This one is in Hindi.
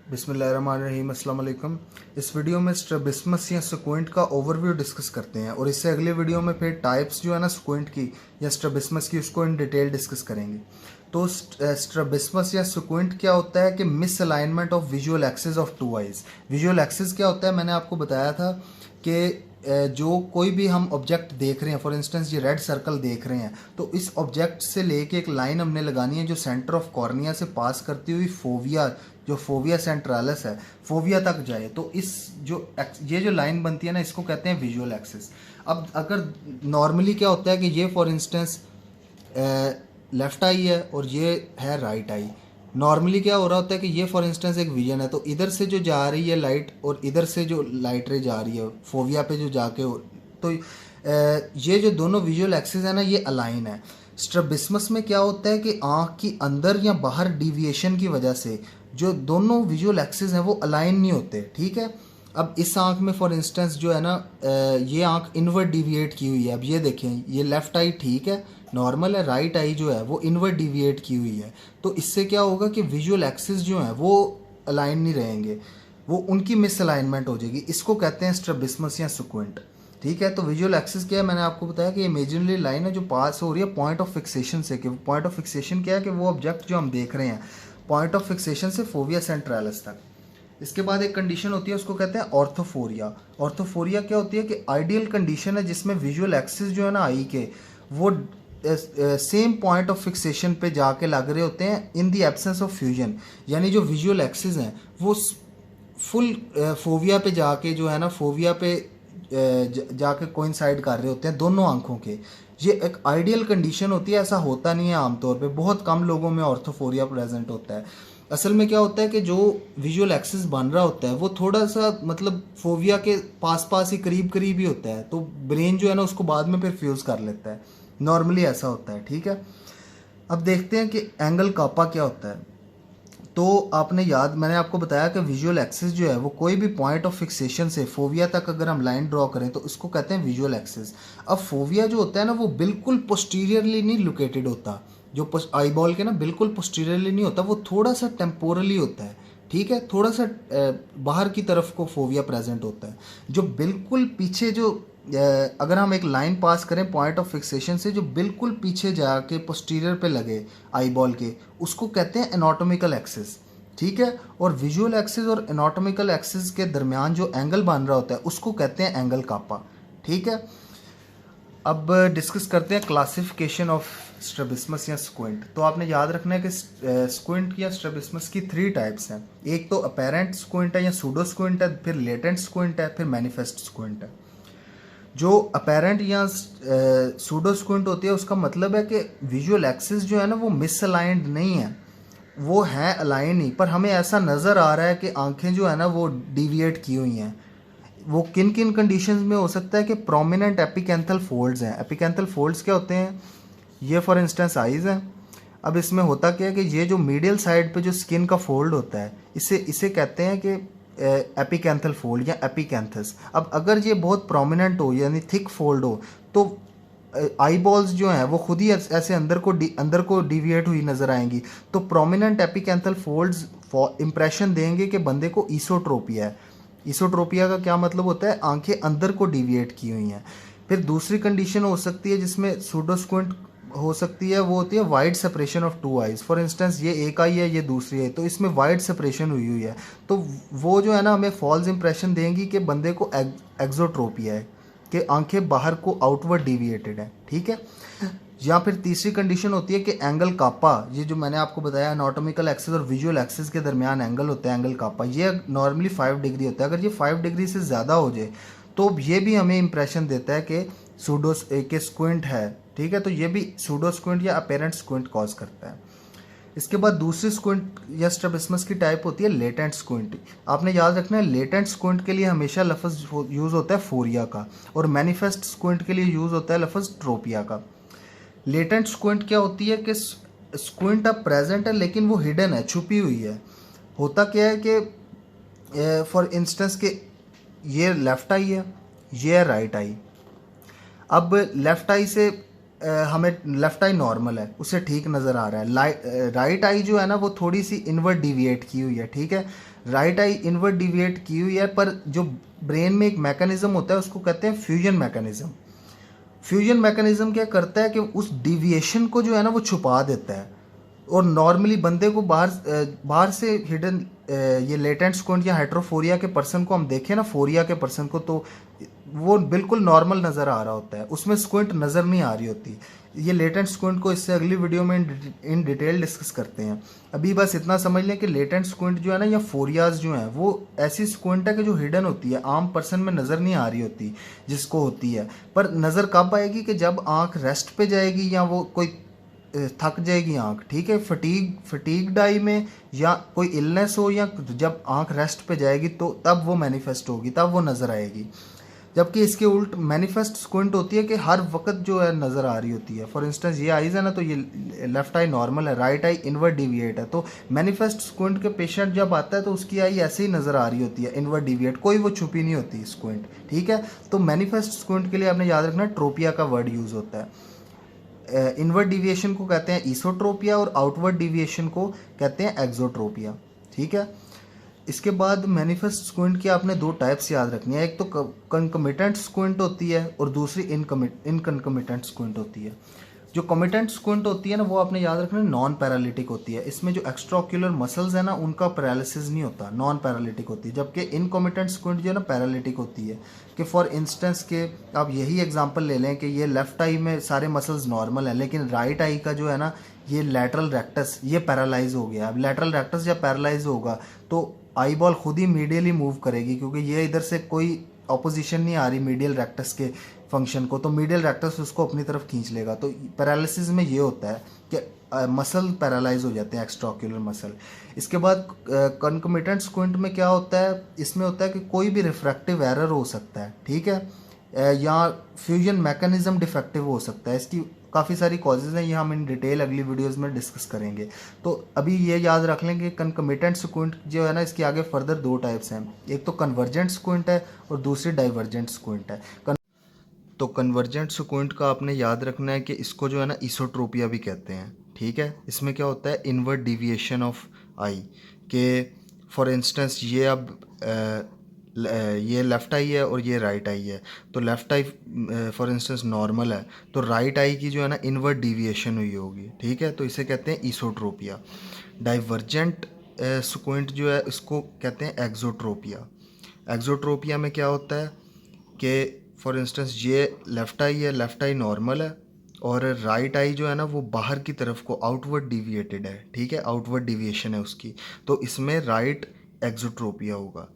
बिस्मिल्लाहिर्रहमानिर्रहीम, अस्सलाम वालेकुम। इस वीडियो में स्ट्रैबिस्मस या स्क्विंट का ओवरव्यू डिस्कस करते हैं और इससे अगले वीडियो में फिर टाइप्स जो है ना स्क्विंट की या स्ट्रैबिस्मस की उसको इन डिटेल डिस्कस करेंगे। तो स्ट्रैबिस्मस या स्क्विंट क्या होता है कि misalignment of visual axis of two eyes. Visual axis क्या होता है, मैंने आपको बताया था कि जो कोई भी हम ऑब्जेक्ट देख रहे हैं, फॉर इंस्टेंस ये रेड सर्कल देख रहे हैं, तो इस ऑब्जेक्ट से लेके एक लाइन हमने लगानी है जो सेंटर ऑफ कॉर्निया से पास करती हुई फोविया, जो फोविया सेंट्रालिस है, फोविया तक जाए। तो इस ये जो लाइन बनती है ना, इसको कहते हैं विजुअल एक्सिस। अब अगर नॉर्मली क्या होता है कि ये फॉर इंस्टेंस लेफ्ट आई है और ये है राइट आई। नॉर्मली क्या हो रहा होता है कि ये फॉर इंस्टेंस एक विजन है, तो इधर से जो जा रही है लाइट और इधर से जो लाइट रे जा रही है फोविया पे जो जाके, तो ये जो दोनों विजुअल एक्सिस है ना, ये अलाइन है। स्ट्रैबिस्मस में क्या होता है कि आँख की अंदर या बाहर डिविएशन की वजह से जो दोनों विजुअल एक्सिस हैं वो अलाइन नहीं होते। ठीक है, अब इस आँख में फॉर इंस्टेंस जो है ना, ये आँख इनवर्ड डिविएट की हुई है। अब ये देखें, ये लेफ्ट आई ठीक है, नॉर्मल है, राइट आई जो है वो इनवर्ड डिविएट की हुई है। तो इससे क्या होगा कि विजुअल एक्सिस जो है वो अलाइन नहीं रहेंगे, वो उनकी मिस अलाइनमेंट हो जाएगी। इसको कहते हैं स्ट्रैबिस्मस या स्क्विंट। ठीक है, तो विजुअल एक्सिस क्या है, मैंने आपको बताया कि इमेजिनरी लाइन है जो पास हो रही है पॉइंट ऑफ फिक्सेशन से। कि पॉइंट ऑफ फिक्सेशन क्या है कि वो ऑब्जेक्ट जो हम देख रहे हैं पॉइंट ऑफ फिक्सेशन से फोविया सेंट्रालिस तक। इसके बाद एक कंडीशन होती है, उसको कहते हैं ऑर्थोफोरिया। ऑर्थोफोरिया क्या होती है कि आइडियल कंडीशन है जिसमें विजुअल एक्सिस जो है ना आई के, वो सेम पॉइंट ऑफ फिक्सेशन पे जाके लग रहे होते हैं in the absence of fusion. यानी जो विजुअल एक्सिस हैं वो फुल फोविया पे जाके जो है ना, फोविया पे जाके कोइंसाइड कर रहे होते हैं दोनों आंखों के। ये एक आइडियल कंडीशन होती है, ऐसा होता नहीं है आमतौर पे, बहुत कम लोगों में ऑर्थोफोरिया प्रेजेंट होता है। असल में क्या होता है कि जो विजुअल एक्सिस बन रहा होता है वो थोड़ा सा मतलब फोविया के पास पास ही करीब करीब ही होता है, तो ब्रेन जो है ना उसको बाद में फिर फ्यूज़ कर लेता है। नॉर्मली ऐसा होता है। ठीक है, अब देखते हैं कि एंगल कापा क्या होता है। तो आपने याद, मैंने आपको बताया कि विजुअल एक्सिस जो है वो कोई भी पॉइंट ऑफ फिक्सेशन से फोविया तक अगर हम लाइन ड्रॉ करें तो इसको कहते हैं विजुअल एक्सिस। अब फोविया जो होता है ना वो बिल्कुल पोस्टीरियरली नहीं लोकेटेड होता, जो आई बॉल के ना बिल्कुल पोस्टीरियरली नहीं होता, वो थोड़ा सा टेम्पोरली होता है। ठीक है, थोड़ा सा बाहर की तरफ को फोविया प्रेजेंट होता है। जो बिल्कुल पीछे जो अगर हम एक लाइन पास करें पॉइंट ऑफ फिक्सेशन से जो बिल्कुल पीछे जाके पोस्टीरियर पे लगे आई बॉल के, उसको कहते हैं एनाटॉमिकल एक्सिस। ठीक है, और विजुअल एक्सिस और एनाटॉमिकल एक्सिस के दरमियान जो एंगल बन रहा होता है उसको कहते हैं एंगल कापा। ठीक है, अब डिस्कस करते हैं क्लासिफिकेशन ऑफ स्ट्रैबिस्मस या स्क्विंट। तो आपने याद रखना है कि स्क्विंट या स्ट्रैबिस्मस की 3 टाइप्स हैं। एक तो अपेरेंट स्क्विंट है या सूडो स्क्विंट है, फिर लेटेंट स्क्विंट है, फिर मैनिफेस्ट स्क्विंट है। जो अपेरेंट या सूडो स्क्विंट होती है उसका मतलब है कि विजुअल एक्सिस जो है ना वो मिसअलाइंड नहीं है, वो है अलाइन ही, पर हमें ऐसा नज़र आ रहा है कि आंखें जो है ना वो डिविएट की हुई हैं। वो किन किन कंडीशंस में हो सकता है कि प्रोमिनेंट एपिकेंथल फोल्ड्स हैं। एपिकेंथल फोल्ड्स क्या होते हैं, ये फॉर इंस्टेंस आइज़ हैं। अब इसमें होता क्या है कि ये जो मीडियल साइड पे जो स्किन का फोल्ड होता है इसे इसे कहते हैं कि एपिकेंथल फोल्ड या एपिकेंथस। अब अगर ये बहुत प्रोमिनेंट हो यानी थिक फोल्ड हो तो आई बॉल्स जो हैं वो खुद ही ऐसे अंदर को डिविएट हुई नज़र आएंगी। तो प्रोमिनेंट एपिकेंथल फोल्ड्स इंप्रेशन देंगे कि बंदे को ईसोट्रोपिया है। ईसोट्रोपिया का क्या मतलब होता है, आंखें अंदर को डिविएट की हुई हैं। फिर दूसरी कंडीशन हो सकती है जिसमें सूडो स्क्विंट हो सकती है, वो होती है wide separation of two eyes. For instance ये एक आई है, ये दूसरी है, तो इसमें वाइड सेपरेशन हुई हुई है, तो वो जो है ना हमें फॉल्स इंप्रेशन देंगी कि बंदे को एक्सोट्रोपिया है, कि आंखें बाहर को आउटवर्ड डिविएटेड है। ठीक है, या फिर तीसरी कंडीशन होती है कि एंगल कापा, ये जो मैंने आपको बताया एनाटॉमिकल एक्सिस और विजुअल एक्सिस के दरमियान एंगल होता है एंगल कापा, ये नॉर्मली 5 डिग्री होता है। अगर ये 5 डिग्री से ज़्यादा हो जाए तो ये भी हमें इंप्रेशन देता है कि सूडो के स्क्विंट है। ठीक है, तो ये भी सूडो स्क्विंट या अपेरेंट स्क्विंट कॉज करता है। इसके बाद दूसरी स्क्विंट या स्ट्रैबिस्मस की टाइप होती है लेटेंट स्क्विंट। आपने याद रखना है लेटेंट स्क्विंट के लिए हमेशा लफ्ज़ यूज़ होता है फोरिया का, और मैनिफेस्ट स्क्विंट के लिए यूज़ होता है लफ्ज़ ट्रोपिया का। लेटेंट स्क्विंट क्या होती है कि स्क्विंट अब प्रेजेंट है लेकिन वो हिडन है, छुपी हुई है। होता क्या है कि फॉर इंस्टेंस के ये लेफ्ट आई है, ये है राइट आई। अब लेफ्ट आई से हमें लेफ़्ट आई नॉर्मल है, उसे ठीक नज़र आ रहा है। राइट आई जो है ना वो थोड़ी सी इनवर्ड डिविएट की हुई है, ठीक है। राइट आई इनवर्ड डिविएट की हुई है, पर जो ब्रेन में एक मैकेनिज्म होता है उसको कहते हैं फ्यूजन मैकेनिज्म। फ्यूजन मैकेनिज्म क्या करता है कि उस डिविएशन को जो है ना वो छुपा देता है, और नॉर्मली बंदे को बाहर से हिडन ये लेटेंट स्क्विंट या हेट्रोफोरिया के पर्सन को हम देखें ना, फोरिया के पर्सन को, तो वो बिल्कुल नॉर्मल नज़र आ रहा होता है, उसमें स्क्विंट नज़र नहीं आ रही होती। ये लेटेंट स्क्विंट को इससे अगली वीडियो में इन डिटेल डिस्कस करते हैं। अभी बस इतना समझ लें कि लेटेंट स्क्विंट जो है ना या फोरियाज जो हैं वो ऐसी स्क्विंट है कि जो हिडन होती है, आम पर्सन में नज़र नहीं आ रही होती जिसको होती है। पर नज़र कब आएगी कि जब आँख रेस्ट पे जाएगी या वो कोई थक जाएगी आँख, ठीक है, फटीग डाई में या कोई इलनेस हो, या जब आँख रेस्ट पे जाएगी तो तब वो मैनिफेस्ट होगी, तब वो नज़र आएगी। जबकि इसके उल्ट मैनिफेस्ट स्क्विंट होती है कि हर वक्त जो है नज़र आ रही होती है। फॉर इंस्टेंस ये आईज है ना, तो ये लेफ्ट आई नॉर्मल है, राइट आई इनवर्ड डिविएट है, तो मैनिफेस्ट स्क्विंट के पेशेंट जब आता है तो उसकी आई ऐसे ही नज़र आ रही होती है, इनवर्ड डिविएट, कोई वो छुपी नहीं होती स्क्विंट, ठीक है। तो मैनिफेस्ट स्क्विंट के लिए आपने याद रखना ट्रोपिया का वर्ड यूज़ होता है। इनवर्ड डिविएशन को कहते हैं ईसोट्रोपिया और आउटवर्ड डिविएशन को कहते हैं एक्सोट्रोपिया, ठीक है। इसके बाद मैनिफेस्ट स्क्विंट की आपने दो टाइप्स याद रखनी है, एक तो कंकमिटेंट स्क्विंट होती है और दूसरी इनकंकमिटेंट स्क्विंट होती है। जो कमिटेंट स्क्विंट होती है ना वो आपने याद रखना नॉन पैरालिटिक होती है, इसमें जो एक्स्ट्राओक्यूलर मसल्स है ना उनका पैरालिसिस नहीं होता, नॉन पैरालिटिक होती है। जबकि इनकमिटेंट स्क्विंट जो है ना पैरालिटिक होती है। कि फॉर इंस्टेंस के आप यही एग्जांपल ले लें कि ये लेफ्ट आई में सारे मसल्स नॉर्मल हैं, लेकिन राइट आई का जो है ना ये लैटरल रेक्टस ये पैरालाइज हो गया। अब लैटरल रेक्टस जब पैरालाइज होगा तो आई बॉल खुद ही मीडियली मूव करेगी, क्योंकि ये इधर से कोई ऑपोजिशन नहीं आ रही मीडियल रेक्टस के फंक्शन को, तो मीडियल रेक्टस उसको अपनी तरफ खींच लेगा। तो पैरालिसिस में ये होता है कि मसल पैरालाइज हो जाते हैं, एक्स्ट्राओक्यूलर मसल। इसके बाद कंकमिटेंट स्क्विंट में क्या होता है, इसमें होता है कि कोई भी रिफ्रैक्टिव एरर हो सकता है, ठीक है, या फ्यूजन मैकेनिज्म डिफेक्टिव हो सकता है। इसकी काफ़ी सारी कॉजेज़ हैं, ये हम इन डिटेल अगली वीडियोस में डिस्कस करेंगे। तो अभी ये याद रख लें कि कंकमिटेंट स्क्विंट जो है ना इसके आगे फर्दर दो टाइप्स हैं, एक तो कन्वर्जेंट स्क्विंट है और दूसरी डाइवर्जेंट स्क्विंट है। तो कन्वर्जेंट स्क्विंट का आपने याद रखना है कि इसको जो है ना इसोट्रोपिया भी कहते हैं, ठीक है। इसमें क्या होता है, इनवर्ड डिविएशन ऑफ आई, के फॉर इंस्टेंस ये अब ये लेफ़्ट आई है और ये राइट आई है, तो left I for instance normal है, तो राइट आई की जो है ना इनवर्ड डिविएशन हुई होगी, ठीक है, तो इसे कहते हैं इसोट्रोपिया। डाइवर्जेंट स्क्विंट जो है इसको कहते हैं एक्सोट्रोपिया। एक्सोट्रोपिया में क्या होता है कि फॉर इंस्टेंस ये लेफ़्ट आई है, लेफ़्ट आई नॉर्मल है, और राइट आई जो है ना वो बाहर की तरफ को आउटवर्ड डिविएटेड है, ठीक है, आउटवर्ड डिविएशन है उसकी, तो इसमें राइट एक्सोट्रोपिया होगा।